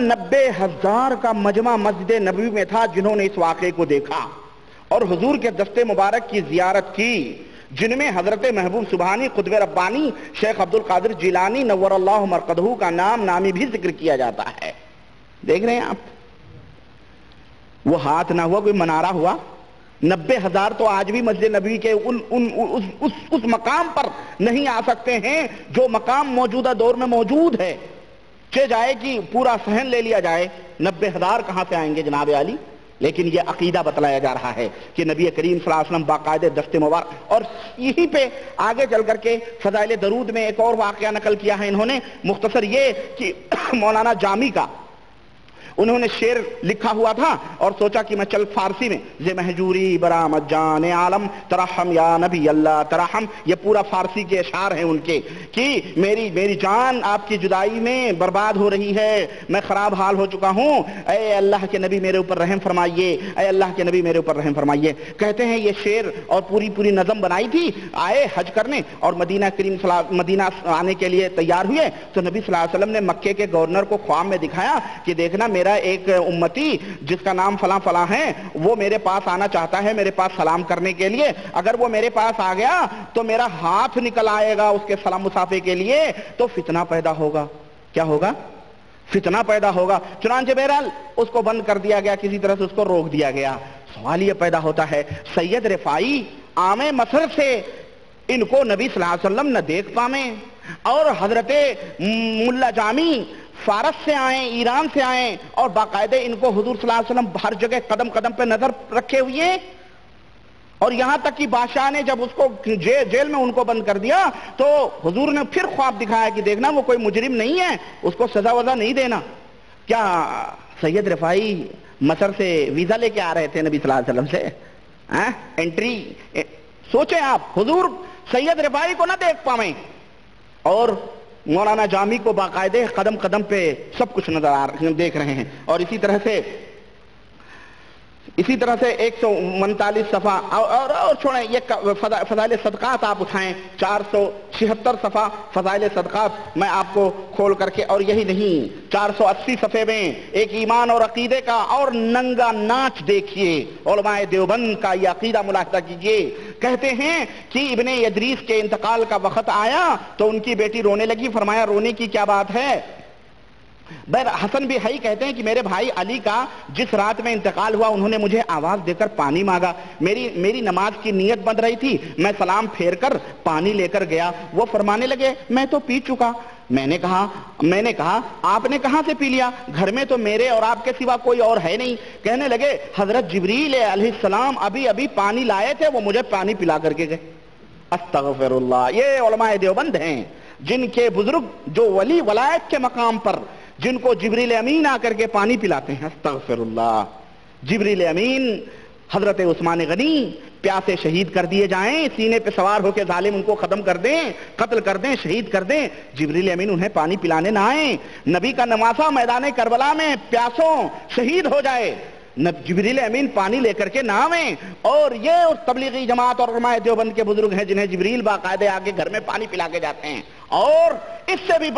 90,000 کا مجمع مسجد نبوی میں تھا جنہوں نے اس واقعے کو دیکھا اور حضور کے دستے مبارک کی زیارت کی، جن میں حضرت محبوب سبحانی قطب ربانی شیخ عبد القادر جیلانی نور اللہ مرقدہ کا نامی بھی ذکر کیا جاتا ہے۔ دیکھ رہے ہیں آپ، وہ ہاتھ نہ ہوا کوئی منارہ ہوا۔ 90,000 تو آج بھی مسجد نبوی کے اس مقام پر نہیں آ سکتے ہیں جو مقام موجودہ دور میں موجود ہے۔ چہ جائے کہ پورا صحن لے لیا جائے، 90,000 کہاں سے آئیں گے جناب عالی؟ لیکن یہ عقیدہ بتلایا جا رہا ہے کہ نبی کریم صلی اللہ علیہ وسلم باقاعدہ دست مبارک، اور یہی پہ آگے چل کر کے فضائل درود میں ایک اور واقعہ نقل کیا ہے انہوں نے، مختصر یہ کہ مولانا جامی کا انہوں نے شعر لکھا ہوا تھا اور سوچا کہ میں چل فارسی میں ز مہجوری برآمد جان عالم ترحم یا نبی اللہ ترحم، یہ پورا فارسی کے اشعار ہیں ان کے کہ میری جان آپ کی جدائی میں برباد ہو رہی ہے، میں خراب حال ہو چکا ہوں، اے اللہ کے نبی میرے اوپر رحم فرمائیے، اے اللہ کے نبی میرے اوپر رحم فرمائیے۔ کہتے ہیں یہ شعر اور پوری نظم بنائی تھی، آئے حج کرنے اور مدینہ آنے کے لیے تیار ہوئے تو نبی صلی اللہ علیہ وسلم نے مکے کے گورنر کو خواب میں دکھایا کہ دیکھنا میرا ایک امتی جس کا نام فلاں فلاں ہے وہ میرے پاس آنا چاہتا ہے میرے پاس سلام کرنے کے لیے، اگر وہ میرے پاس آ گیا تو میرا ہاتھ نکل آئے گا اس کے سلام مصافحے کے لیے تو فتنہ پیدا ہوگا۔ کیا ہوگا؟ فتنہ پیدا ہوگا۔ چنانچہ بہرحال اس کو بند کر دیا گیا، کسی طرح سے اس کو روک دیا گیا۔ سوال یہ پیدا ہوتا ہے سید رفاعی عام مصر سے ان کو نبی صلی اللہ علیہ وسلم نہ دیکھ پامیں، اور حضرت ملا جامی فارس سے آئیں، ایران سے آئیں اور باقاعدہ ان کو حضور صلی اللہ علیہ وسلم ہر جگہ قدم قدم پہ نظر رکھے ہوئے ہیں، اور یہاں تک کہ بادشاہ نے جب اس کو جیل میں ان کو بند کر دیا تو حضور نے پھر خواب دکھایا کہ دیکھنا وہ کوئی مجرم نہیں ہے، اس کو سزا وزا نہیں دینا۔ کیا سید رفاعی مصر سے ویزا لے کے آ رہے تھے نبی صلی اللہ علیہ وسلم سے انٹری؟ سوچیں آپ، حضور سید رفاعی کو نہ دیکھ پاویں اور مولانا جامی کو باقاعدہ قدم قدم پہ سب کچھ دیکھ رہے ہیں۔ اور اسی طرح سے 139 صفحہ اور چھوڑیں، یہ فضائل صدقات آپ اٹھائیں، 476 صفحہ فضائل صدقات میں آپ کو کھول کر کے، اور یہی نہیں 480 صفحے میں ایک ایمان اور عقیدے کا اور ننگا ناچ دیکھیے، علماء دیوبند کا یہ عقیدہ ملاحظہ کیجئے۔ کہتے ہیں کہ ابن ادریس کے انتقال کا وقت آیا تو ان کی بیٹی رونے لگی، فرمایا رونے کی کیا بات ہے؟ حسن بھی حی کہتے ہیں کہ میرے بھائی علی کا جس رات میں انتقال ہوا انہوں نے مجھے آواز دے کر پانی مانگا، میری نماز کی نیت بن رہی تھی، میں سلام پھیر کر پانی لے کر گیا، وہ فرمانے لگے میں تو پی چکا۔ میں نے کہا آپ نے کہاں سے پی لیا؟ گھر میں تو میرے اور آپ کے سوا کوئی اور ہے نہیں۔ کہنے لگے حضرت جبریل علیہ السلام ابھی پانی لائے تھے، وہ مجھے پانی پلا کر کے گئے۔ استغفر اللہ۔ یہ علماء دیوبند ہیں جن کے بزرگ جو ولی ولایت کے مقام پر جن کو جبریل امین آ کر کے پانی پلاتے ہیں۔ استغفر اللہ۔ جبریل امین حضرت عثمان غنی پیاسے شہید کر دیے جائیں، سینے پہ سوار ہو کے ظالم ان کو ختم کر دیں، قتل کر دیں، شہید کر دیں، جبریل امین انہیں پانی پلانے نہ آئیں، نبی کا نواسہ میدان کربلا میں پیاسوں شہید ہو جائے، جبریل امین پانی لے کر کے نہ آئیں، اور یہ اس تبلیغی جماعت اور علماء دیوبند کے بزرگ ہیں جنہیں جبریل باقاعدہ آ کے گھر میں پانی پلا کے جاتے ہیں۔ اور اس سے بھی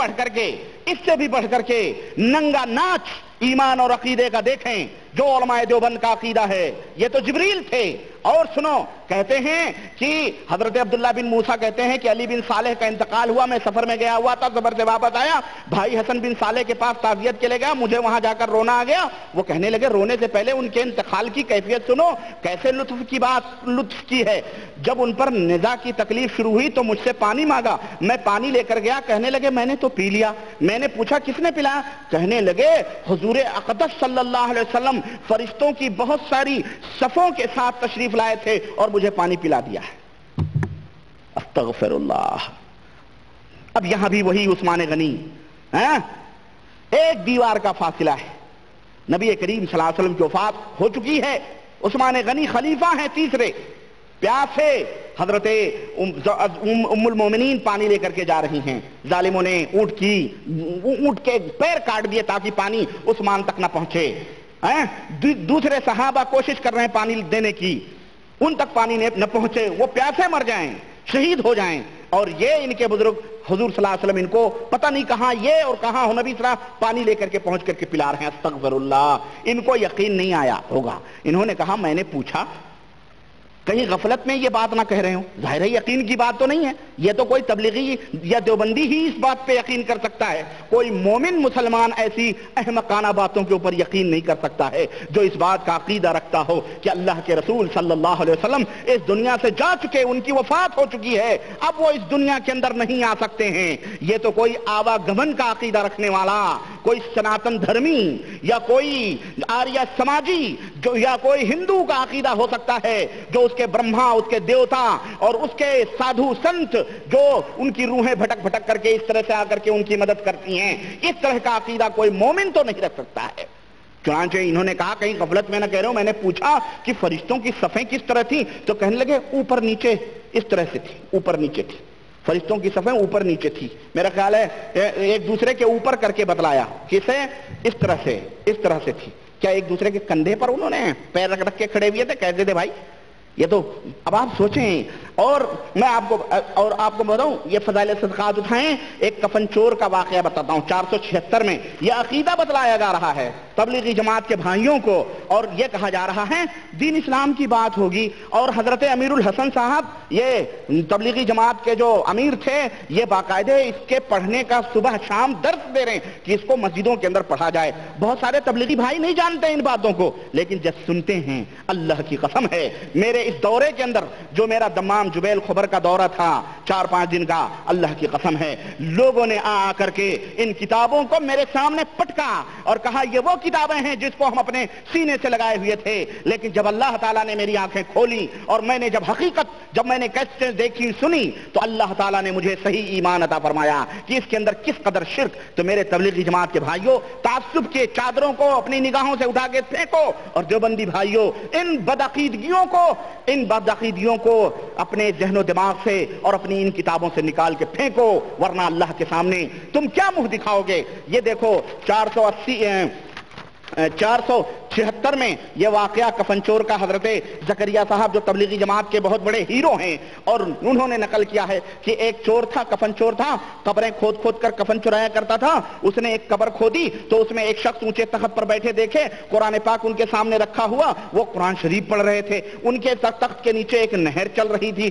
بڑھ کر کے ننگا ناچ ایمان اور عقیدے کا دیکھیں جو علماء دیوبند کا عقیدہ ہے، یہ تو جبریل تھے۔ اور سنو، کہتے ہیں کہ حضرت عبداللہ بن موسیٰ کہتے ہیں کہ علی بن صالح کا انتقال ہوا، میں سفر میں گیا ہوا تھا، سفر سے واپس آیا، بھائی حسن بن صالح کے پاس تعزیت کے لے گیا، مجھے وہاں جا کر رونا آ گیا۔ وہ کہنے لگے رونے سے پہلے ان کے انتقال کی کیفیت سنو، کیسے لطف کی ہے۔ جب ان پر نزا کی تکلیف شروع ہوئی تو مجھ سے پانی مانگا، میں پانی لے کر گیا، کہنے لگے میں نے تو پی لیا۔ میں نے پوچھا کس نے پلایا؟ کہنے لگے حضور اقدس صلی اللہ علیہ وسلم فرشتوں کی بہت ساری صفوں کے ساتھ تشریف لائے تھے اور مجھے پانی پلا دیا ہے۔ استغفر اللہ۔ اب یہاں بھی وہی عثمان غنی، ایک دیوار کا فاصلہ ہے، نبی کریم صلی اللہ علیہ وسلم کی وفات ہو چکی ہے، عثمان غنی خلیفہ ہیں تیسرے، پیاسے حضرت ام المومنین پانی لے کر کے جا رہی ہیں، ظالموں نے اونٹ کے پیر کاٹ دیے تاکہ پانی عثمان تک نہ پہنچے۔ دوسرے صحابہ کوشش کر رہے ہیں پانی دینے کی، ان تک پانی نہ پہنچے، وہ پیاسے مر جائیں، شہید ہو جائیں، اور یہ ان کے بزرگ حضور صلی اللہ علیہ وسلم ان کو پتہ نہیں کہاں یہ اور کہاں نبی صلی اللہ علیہ وسلم پانی لے کر کے پہنچ کر کے پلا رہے ہیں، استغفر اللہ۔ ان کو یقین نہیں آیا ہوگا، انہوں نے کہا میں نے پوچھا کہیں غفلت میں یہ بات نہ کہہ رہے ہوں، ظاہر ہے یقین کی بات تو نہیں ہے، یہ تو کوئی تبلیغی یا دیوبندی ہی اس بات پہ یقین کر سکتا ہے، کوئی مومن مسلمان ایسی احمقانہ باتوں کے اوپر یقین نہیں کر سکتا ہے جو اس بات کا عقیدہ رکھتا ہو کہ اللہ کے رسول صلی اللہ علیہ وسلم اس دنیا سے جا چکے، ان کی وفات ہو چکی ہے، اب وہ اس دنیا کے اندر نہیں آ سکتے ہیں۔ یہ تو کوئی آواگمن کا عقیدہ رکھنے والا، کوئی سناتن دھرمی یا کوئی آریہ سماجی جو یا کوئی ہندو کا عقیدہ ہو سکتا ہے، جو اس کے برہما، اس کے دیوتا اور اس کے سادھو سنت جو ان کی روحیں بھٹک بھٹک کر کے اس طرح سے آ کر کے ان کی مدد کرتی ہیں، اس طرح کا عقیدہ کوئی مومن تو نہیں رکھ سکتا ہے۔ چنانچہ انہوں نے کہا کہیں غفلت میں نہ کہہ رہے ہو، میں نے پوچھا کہ فرشتوں کی صفیں کس طرح تھیں، تو کہنے لگے اوپر نیچے اس طرح سے تھی، اوپر نیچے تھی، فرشتوں کی صفیں اوپر نیچے تھی، میرا خیال ہے ایک دوسرے کے اوپر کر کے بتلایا، کسے؟ اس طرح سے تھی۔ کیا ایک دوسرے کے کندھے پر انہوں نے پیر رکھ رکھ کے کھڑے ہوئے تھے؟ کیسے تھے بھائی؟ یہ تو اب آپ سوچیں۔ اور میں آپ کو بتاؤں، یہ فضائل صدقات اٹھائیں، ایک کفن چور کا واقعہ بتاتا ہوں۔ 476 میں یہ عقیدہ بتلایا جا رہا ہے تبلیغی جماعت کے بھائیوں کو، اور یہ کہا جا رہا ہے دین اسلام کی بات ہوگی، اور حضرت امیر الحسن صاحب یہ تبلیغی جماعت کے جو امیر تھے، یہ باقاعدہ اس کے پڑھنے کا صبح شام درس دے رہے ہیں کہ اس کو مسجدوں کے اندر پڑھا جائے۔ بہت سارے تبلیغی بھائی نہیں جانتے ان باتوں کو، لیکن جب سنتے ہیں، اللہ کی قسم ہے میرے اس دورے کے اندر جو میرا دمام جبیل خبر کا دورہ تھا 4-5 دن کا، اللہ کی قسم ہے لوگوں نے آ کر کے ان کتابوں کو میرے سامنے پٹکا اور کہا یہ وہ کتابیں ہیں جس کو ہم اپنے سینے سے لگائے ہوئے تھے، لیکن جب اللہ تعالیٰ نے میری آنکھیں کھولی اور میں نے جب میں نے کیسٹیں دیکھی سنی، تو اللہ تعالیٰ نے مجھے صحیح ایمان عطا فرمایا کہ اس کے اندر کس قدر شرک۔ تو میرے تبلیغی جماعت کے بھائیوں، تعصب کے چادروں کو اپنی نگاہوں سے اٹھا کے پھینکو، اور دیوبندی بھائیوں ان بدعقیدگیوں کو اپنے ذہن و دماغ سے اور اپنی ان کتابوں سے نکال کے پھینکو، ورنہ اللہ کے سامنے تم کیا منہ دکھاؤ گے؟ یہ دیکھو 476 میں یہ واقعہ کفن چور کا، حضرت زکریا صاحب جو تبلیغی جماعت کے بہت بڑے ہیرو ہیں، اور انہوں نے نقل کیا ہے کہ ایک چور تھا، کفن چور تھا، قبریں کھود کھود کر کفن چرایا کرتا تھا۔ اس نے ایک قبر کھودی تو اس میں ایک شخص اونچے تخت پر بیٹھے دیکھے، قرآن پاک ان کے سامنے رکھا ہوا، وہ قرآن شریف پڑھ رہے تھے۔ ان کے تخت کے نیچے ایک نہر چل رہی تھی،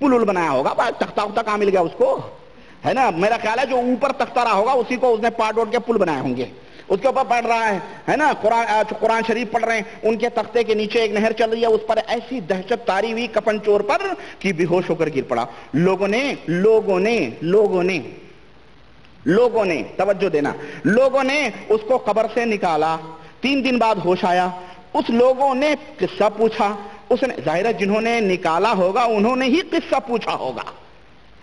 پل بنایا ہوگا، تختہ کہاں مل گیا اس کو، ہے نا؟ میرا خیال ہے جو اوپر تختہ رہا ہوگا اسی کو اس نے پاٹ ووٹ کے پل بنائے ہوں گے، اس کے اوپر پڑھ رہا ہے نا، قرآن شریف پڑھ رہے ہیں، ان کے تختے کے نیچے ایک نہر چل رہی ہے، اس پر ایسی دہشت تاری ہوئی کفن چور پر کہ بے ہوش ہو کر گر پڑا۔ لوگوں نے توجہ دینا، لوگوں نے اس کو قبر سے نکالا، 3 دن بعد ہوش آیا، اس لوگوں نے قصہ پوچھا، اس نے ظاہر ہے جنہوں نے نکالا ہوگا انہوں نے ہی قصہ پوچھا ہوگا،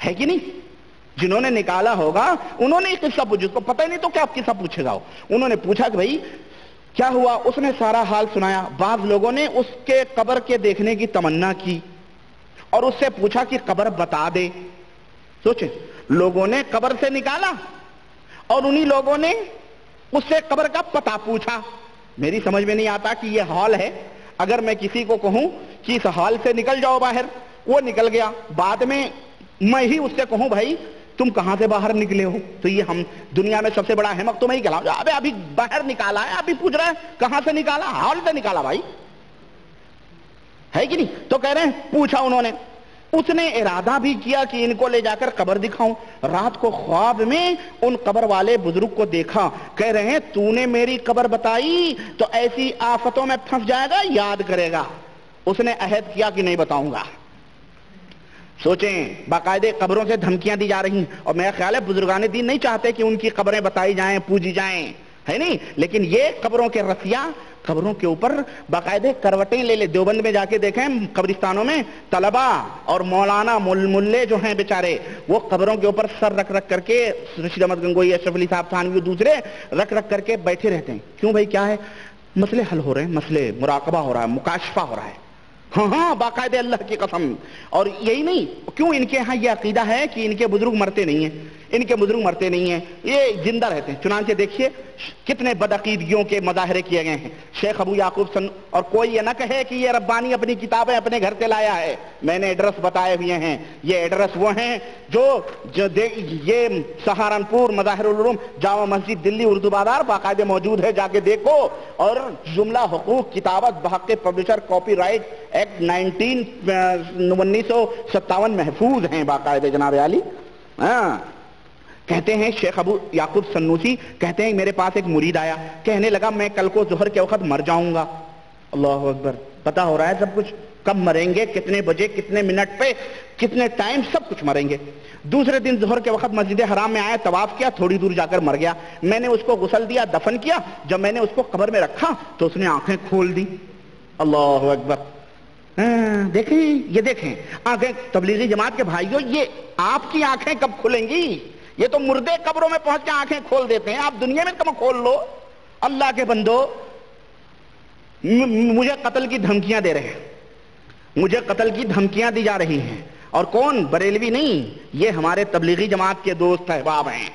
ہے کہ نہیں؟ جنہوں نے نکالا ہوگا انہوں نے ہی قصہ پوچھا، اس کو پتہ ہی نہیں تو کیا قصہ پوچھے گا؟ انہوں نے پوچھا کہ بھائی کیا ہوا، اس نے سارا حال سنایا۔ بعض لوگوں نے اس کے قبر کے دیکھنے کی تمنا کی اور اس سے پوچھا کہ قبر بتا دے۔ سوچیں، لوگوں نے قبر سے نکالا اور انہی لوگوں نے اس سے قبر کا پتہ پوچھا۔ میری سمجھ میں نہیں آتا کہ یہ حال ہے، اگر میں کسی کو کہوں کہ اس حال سے نکل جاؤ باہر، وہ نکل گیا، بعد میں میں ہی اس سے کہوں بھائی تم کہاں سے باہر نکلے ہو، تو یہ ہم دنیا میں سب سے بڑا احمق تو میں ہی کہلاؤں، ابھی باہر نکالا ہے، ابھی پوچھ رہا ہے کہاں سے نکالا، حال سے نکالا بھائی، ہے کہ نہیں؟ تو کہہ رہے ہیں پوچھا انہوں نے، اس نے ارادہ بھی کیا کہ ان کو لے جا کر قبر دکھاؤں۔ رات کو خواب میں ان قبر والے بزرگ کو دیکھا، کہہ رہے ہیں تو نے میری قبر بتائی تو ایسی آفتوں میں پھنس جائے گا، یاد کرے گا۔ اس نے عہد کیا کہ نہیں بتاؤں گا۔ سوچیں، باقاعدہ قبروں سے دھمکیاں دی جا رہی ہیں، اور میرا خیال ہے بزرگان دین نہیں چاہتے کہ ان کی قبریں بتائی جائیں، پوجی جائیں، ہے نہیں؟ لیکن یہ قبروں کے رسیا، قبروں کے اوپر باقاعدہ کروٹیں لے دیوبند میں جا کے دیکھیں قبرستانوں میں طلبہ اور مولانا ملے جو ہیں بیچارے، وہ قبروں کے اوپر سر رکھ رکھ کر کے، رشید احمد گنگوئی، اشرف علی صاحب تھانوی، دوسرے رکھ رکھ کر کے بیٹھے رہتے ہیں۔ کیوں بھائی، کیا ہے؟ مسئلے حل ہو رہے ہیں، مسئلے مراقبہ ہو رہا ہے، مکاشفہ ہو رہا ہے۔ ہاں باقاعدہ اللہ کی قسم۔ اور یہی نہیں، کیوں ان کے ہاں یہ عقیدہ ہے کہ ان کے بزرگ مرتے نہیں ہیں، ان کے بزرگ مرتے نہیں ہیں، یہ زندہ رہتے ہیں۔ چنانچہ دیکھیے کتنے بدعقیدگیوں کے مظاہرے کیے گئے ہیں۔ شیخ ابو یعقوب اور کوئی یہ نہ کہے کہ یہ ربانی اپنی کتابیں اپنے گھر سے لایا ہے، میں نے ایڈریس بتائے ہوئے ہیں، یہ ایڈریس وہ ہیں جو یہ سہارنپور مظاہر العلوم جامع مسجد دلی اردو بازار باقاعدہ موجود ہے، جا کے دیکھو۔ اور جملہ حقوق کتابت بحق پبلشر کاپی رائٹ ایکٹ 1957 محفوظ ہیں باقاعدہ جناب عالی۔ کہتے ہیں شیخ ابو یعقوب سنوسی کہتے ہیں میرے پاس ایک مرید آیا، کہنے لگا میں کل کو ظہر کے وقت مر جاؤں گا۔ اللہ اکبر، پتا ہو رہا ہے سب کچھ، کب مریں گے، کتنے بجے، کتنے منٹ پہ، کتنے ٹائم، سب کچھ مریں گے۔ دوسرے دن ظہر کے وقت مسجد حرام میں آیا، طواف کیا، تھوڑی دور جا کر مر گیا۔ میں نے اس کو غسل دیا، دفن کیا۔ جب میں نے اس کو قبر میں رکھا تو اس نے آنکھیں کھول دی۔ اللہ اکبر، دیکھیں، یہ دیکھیں آنکھیں۔ تبلیغی جماعت کے بھائیوں، یہ آپ کی آنکھیں کب کھلیں گی؟ یہ تو مردے قبروں میں پہنچ کے آنکھیں کھول دیتے ہیں، آپ دنیا میں کم کھول لو۔ اللہ کے بندو، مجھے قتل کی دھمکیاں دے رہے ہیں، مجھے قتل کی دھمکیاں دی جا رہی ہیں، اور کون؟ بریلوی نہیں، یہ ہمارے تبلیغی جماعت کے دوست احباب ہیں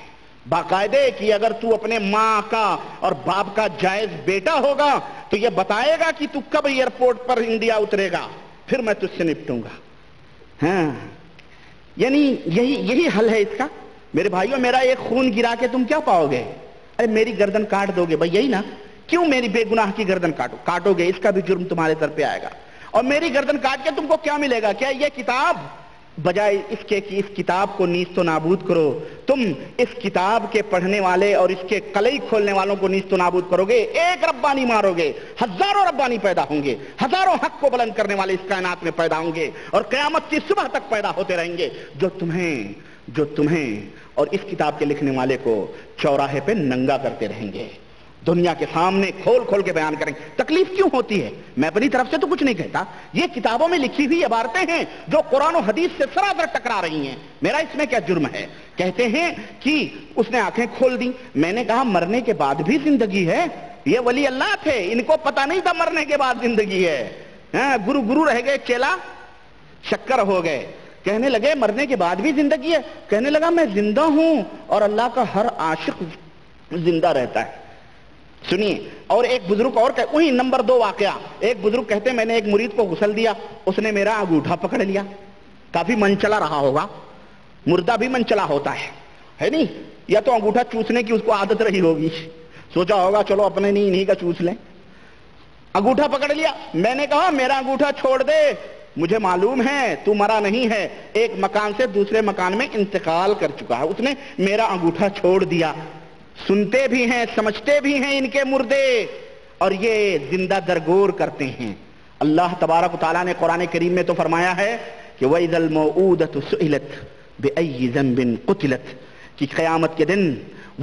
باقاعدے کہ اگر تو اپنے ماں کا اور باپ کا جائز بیٹا ہوگا تو یہ بتائے گا کہ تو کب ایئرپورٹ پر انڈیا اترے گا، پھر میں تجھ سے نپٹوں گا۔ ہاں، یعنی یہی حل ہے اس کا۔ میرے بھائیوں، میرا ایک خون گرا کے تم کیا پاؤ گے؟ ارے میری گردن کاٹ دو گے، بھائی یہی نا؟ کیوں میری بے گناہ کی گردن کاٹو گے؟ اس کا بھی جرم تمہارے سر پہ آئے گا۔ اور میری گردن کاٹ کے تم کو کیا ملے گا؟ کیا یہ کتاب؟ بجائے اس کے کہ اس کتاب کو نیست و نابود کرو، تم اس کتاب کے پڑھنے والے اور اس کے قلعی کھولنے والوں کو نیست و نابود کرو گے۔ ایک ربانی مارو گے، ہزاروں ربانی پیدا ہوں گے، ہزاروں حق کو بلند کرنے والے اس کائنات میں پیدا ہوں گے، اور قیامت کی صبح تک پیدا ہوتے رہیں گے، جو تمہیں اور اس کتاب کے لکھنے والے کو چوراہے پہ ننگا کرتے رہیں گے، دنیا کے سامنے کھول کھول کے بیان کریں گے۔ تکلیف کیوں ہوتی ہے؟ میں اپنی طرف سے تو کچھ نہیں کہتا، یہ کتابوں میں لکھی ہوئی عبارتیں ہیں جو قرآن و حدیث سے سراسر ٹکرا رہی ہیں، میرا اس میں کیا جرم ہے؟ کہتے ہیں کہ اس نے آنکھیں کھول دی۔ میں نے کہا مرنے کے بعد بھی زندگی ہے؟ یہ ولی اللہ تھے، ان کو پتہ نہیں تھا مرنے کے بعد زندگی ہے۔ گرو رہ گئے، چیلا شکر ہو گئے۔ کہنے لگے مرنے کے بعد بھی زندگی ہے؟ کہنے لگا میں زندہ ہوں اور اللہ کا ہر عاشق زندہ رہتا ہے۔ سنیے، اور ایک بزرگ اور وہی نمبر 2 واقعہ، ایک بزرگ کہتے ہیں میں نے ایک مرید کو غسل دیا، اس نے میرا انگوٹھا پکڑ لیا۔ کافی منچلا رہا ہوگا، مردہ بھی منچلا ہوتا ہے نہیں؟ یا تو انگوٹھا چوسنے کی اس کو عادت رہی ہوگی، سوچا ہوگا چلو اپنے نہیں انہی کا چوس لیں، انگوٹھا پکڑ لیا۔ میں نے کہا میرا انگوٹھا چھوڑ دے، مجھے معلوم ہے تو مرا نہیں ہے، ایک مکان سے دوسرے مکان میں انتقال کر چکا ہے۔ اس نے میرا انگوٹھا چھوڑ دیا۔ سنتے بھی ہیں، سمجھتے بھی ہیں ان کے مردے، اور یہ زندہ درگور کرتے ہیں۔ اللہ تبارک و تعالیٰ نے قرآن کریم میں تو فرمایا ہے کہ وَإِذَا الْمَوْءُودَةُ سُئِلَتْ بِأَيِّ ذَنبٍ قُتِلَتْ، کہ قیامت کے دن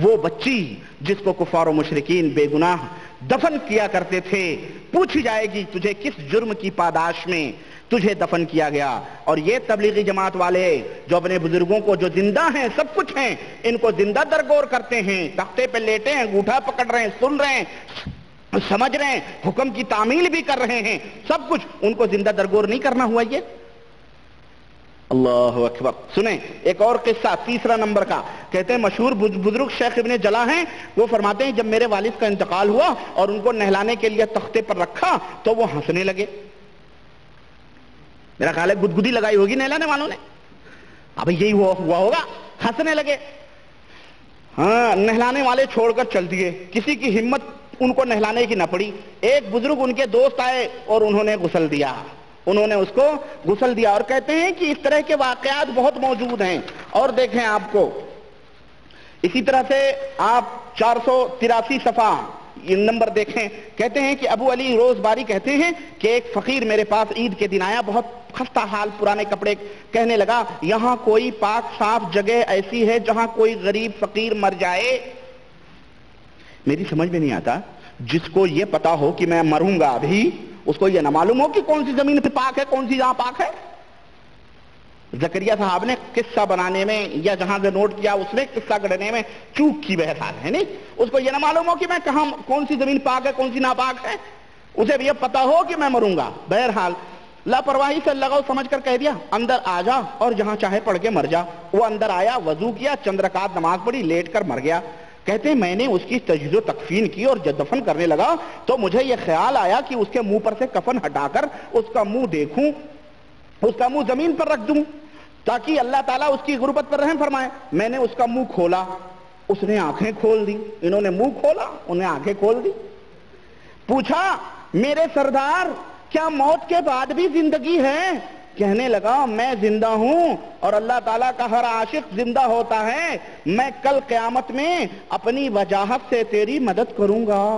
وہ بچی جس کو کفار و مشرکین بے گناہ دفن کیا کرتے تھے، پوچھی جائے گی تجھے کس جرم کی پاداش میں تجھے دفن کیا گیا۔ اور یہ تبلیغی جماعت والے جو اپنے بزرگوں کو جو زندہ ہیں، سب کچھ ہیں، ان کو زندہ درگور کرتے ہیں، تختے پہ لیٹے ہیں، انگوٹھا پکڑ رہے ہیں، سن رہے ہیں، سمجھ رہے ہیں، حکم کی تعمیل بھی کر رہے ہیں، سب کچھ، ان کو زندہ درگور نہیں کرنا ہوا یہ؟ اللہ اکبر۔ سنیں ایک اور قصہ 3 نمبر کا، کہتے ہیں مشہور بزرگ شیخ ابن جلا ہیں، وہ فرماتے ہیں جب میرے والد کا انتقال ہوا اور ان کو نہلانے کے لیے تختے پر رکھا تو وہ ہنسنے لگے۔ میرا خیال ہے گدگدی لگائی ہوگی نہلانے والوں نے، اب یہی ہوا ہوگا، ہنسنے لگے۔ ہاں، نہلانے والے چھوڑ کر چل دیے، کسی کی ہمت ان کو نہلانے کی نہ پڑی۔ ایک بزرگ ان کے دوست آئے اور انہوں نے غسل دیا، انہوں نے اس کو غسل دیا، اور کہتے ہیں کہ اس طرح کے واقعات بہت موجود ہیں۔ اور دیکھیں آپ کو اسی طرح سے آپ 483 صفحہ یہ نمبر دیکھیں، کہتے ہیں کہ ابو علی روز باری کہتے ہیں کہ ایک فقیر میرے پاس عید کے دن آیا، بہت خستہ حال، پرانے کپڑے، کہنے لگا یہاں کوئی پاک صاف جگہ ایسی ہے جہاں کوئی غریب فقیر مر جائے؟ میری سمجھ میں نہیں آتا، جس کو یہ پتا ہو کہ میں مروں گا ابھی، اس کو یہ نہ معلوم ہو کہ کون سی زمین پہ پاک ہے، کون سی جہاں پاک ہے۔ زکریا صاحب نے قصہ بنانے میں یا جہاں سے نوٹ کیا اس میں قصہ گڑھنے میں چوک کی بہرحال ہے نہیں، اس کو یہ نہ معلوم ہو کہ میں کہاں، کون سی زمین پاک ہے کون سی ناپاک ہے، اسے بھی یہ پتا ہو کہ میں مروں گا۔ بہرحال لاپرواہی سے لگاؤ سمجھ کر کہہ دیا اندر آ جا اور جہاں چاہے پڑھ کے مر جا۔ وہ اندر آیا، وضو کیا، چند رکعت نماز پڑھی، لیٹ کر مر گیا۔ کہتے ہیں میں نے اس کی تجہیز و تکفین کی اور جب دفن کرنے لگا تو مجھے یہ خیال آیا کہ اس کے منہ پر سے کفن ہٹا کر اس کا منہ دیکھوں، اس کا منہ زمین پر رکھ دوں تاکہ اللہ تعالیٰ اس کی غربت پر رحم فرمائے۔ میں نے اس کا منہ کھولا، اس نے آنکھیں کھول دی۔ انہوں نے منہ کھولا، انہیں آنکھیں کھول دی۔ پوچھا میرے سردار کیا موت کے بعد بھی زندگی ہے؟ کہنے لگا میں زندہ ہوں اور اللہ تعالیٰ کا ہر عاشق زندہ ہوتا ہے، میں کل قیامت میں اپنی وجاہت سے تیری مدد کروں گا۔